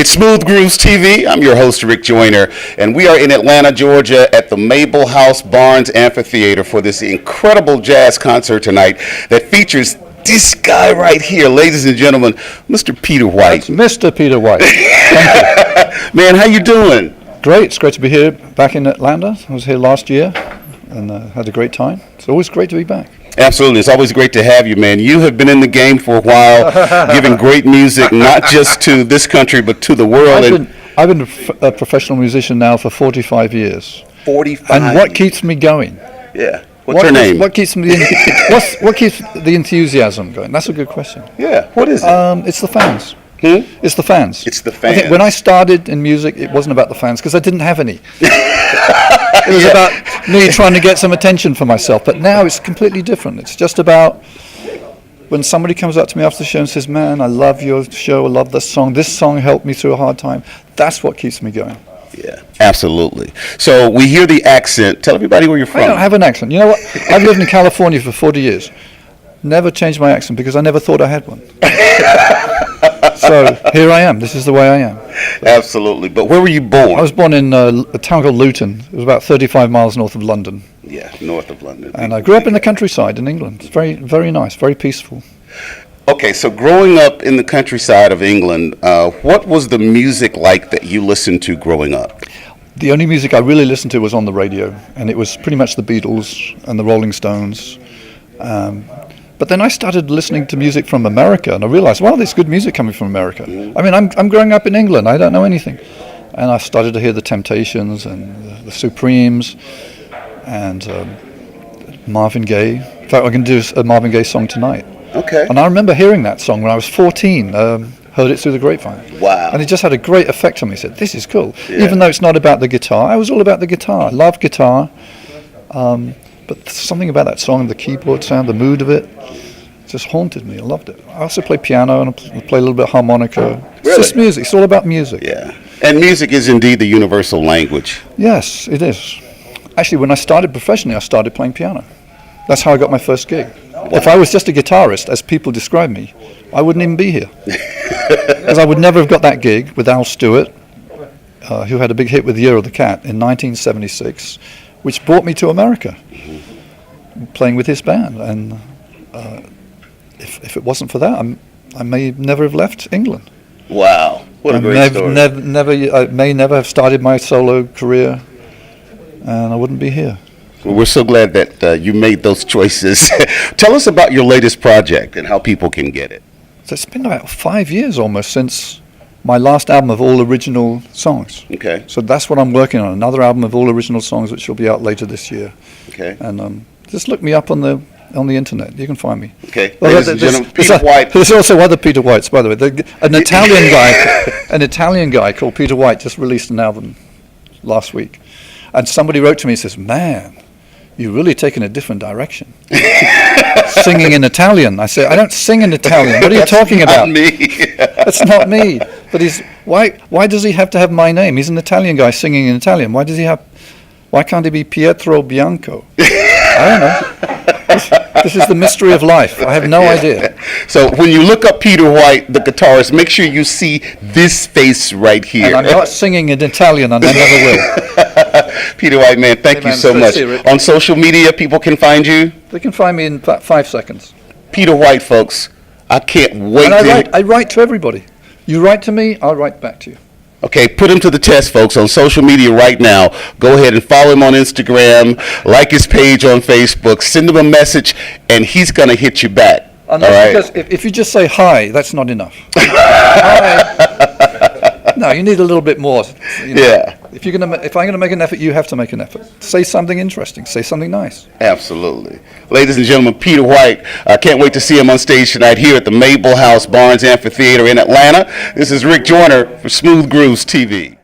It's Smooth Grooves TV. I'm your host, Rick Joyner, and we are in Atlanta, Georgia at the Mabel House Barnes Amphitheater for this incredible jazz concert tonight that features this guy right here, ladies and gentlemen, Mr. Peter White. That's Mr. Peter White. Thank you. Man, how you doing? Great. It's great to be here back in Atlanta. I was here last year and had a great time. It's always great to be back. Absolutely. It's always great to have you, man. You have been in the game for a while, giving great music, not just to this country, but to the world. I've been a professional musician now for 45 years. 45 And what keeps me going? Yeah. What's your name? What keeps what keeps the enthusiasm going? That's a good question. Yeah. What is it? It's the fans. It's the fans. It's the fans. I think when I started in music, it wasn't about the fans because I didn't have any. It was about me trying to get some attention for myself. But now it's completely different. It's just about when somebody comes up to me after the show and says, "Man, I love your show. I love this song. This song helped me through a hard time." That's what keeps me going. Yeah, absolutely. So we hear the accent. Tell everybody where you're from. I don't have an accent. You know what? I've lived in California for 40 years. Never changed my accent because I never thought I had one. So here I am. This is the way I am. Absolutely. But where were you born? I was born in a town called Luton. It was about 35 miles north of London. Yeah, north of London. And I grew up in the countryside in England. It's very, very nice, very peaceful. Okay, so growing up in the countryside of England, what was the music like that you listened to growing up? The only music I really listened to was on the radio, and it was pretty much the Beatles and the Rolling Stones. But then I started listening to music from America, and I realized, wow, there's good music coming from America. I mean, I'm growing up in England. I don't know anything. And I started to hear the Temptations and the Supremes and Marvin Gaye. In fact, I can do a Marvin Gaye song tonight. Okay. And I remember hearing that song when I was 14, heard it through the grapevine. Wow. And it just had a great effect on me. I said, this is cool. Yeah. Even though it's not about the guitar, I was all about the guitar. I love guitar. But something about that song, the keyboard sound, the mood of it, just haunted me. I loved it. I also play piano and I play a little bit of harmonica. It's just music. It's all about music. Yeah. And music is indeed the universal language. Yes, it is. Actually, when I started professionally, I started playing piano. That's how I got my first gig. Wow. If I was just a guitarist, as people describe me, I wouldn't even be here. Because I would never have got that gig with Al Stewart, who had a big hit with Year of the Cat in 1976, which brought me to America, playing with his band. And if it wasn't for that, I may never have left England. Wow, what a great story. I may never have started my solo career, and I wouldn't be here. Well, we're so glad that you made those choices. Tell us about your latest project and how people can get it. So it's been about 5 years almost since my last album of all original songs. Okay. So that's what I'm working on, another album of all original songs which will be out later this year. Okay. And just look me up on the internet. You can find me. Okay. Ladies and gentlemen, Peter White. There's also other Peter Whites, by the way. An Italian guy called Peter White just released an album last week. And somebody wrote to me and says, "Man, you're really taking a different direction. Singing in Italian." I say, "I don't sing in Italian. What are you talking about?" That's not me. That's not me. But why does he have to have my name? He's an Italian guy singing in Italian. Why can't he be Pietro Bianco? I don't know. This is the mystery of life. I have no idea. So when you look up Peter White, the guitarist, make sure you see this face right here. And I'm not singing in Italian, and I never will. Peter White, man, thank you so much. On social media, people can find you? They can find me in 5 seconds. Peter White, folks. I can't wait. And I write to everybody. You write to me, I'll write back to you. Okay, put him to the test, folks, on social media right now. Go ahead and follow him on Instagram, like his page on Facebook, send him a message, and he's going to hit you back. All right? Because if you just say hi, that's not enough. Hi. No, you need a little bit more. You know? Yeah. If I'm going to make an effort, you have to make an effort. Say something interesting. Say something nice. Absolutely. Ladies and gentlemen, Peter White. I can't wait to see him on stage tonight here at the Mabel House Barnes Amphitheater in Atlanta. This is Rick Joyner for Smooth Grooves TV.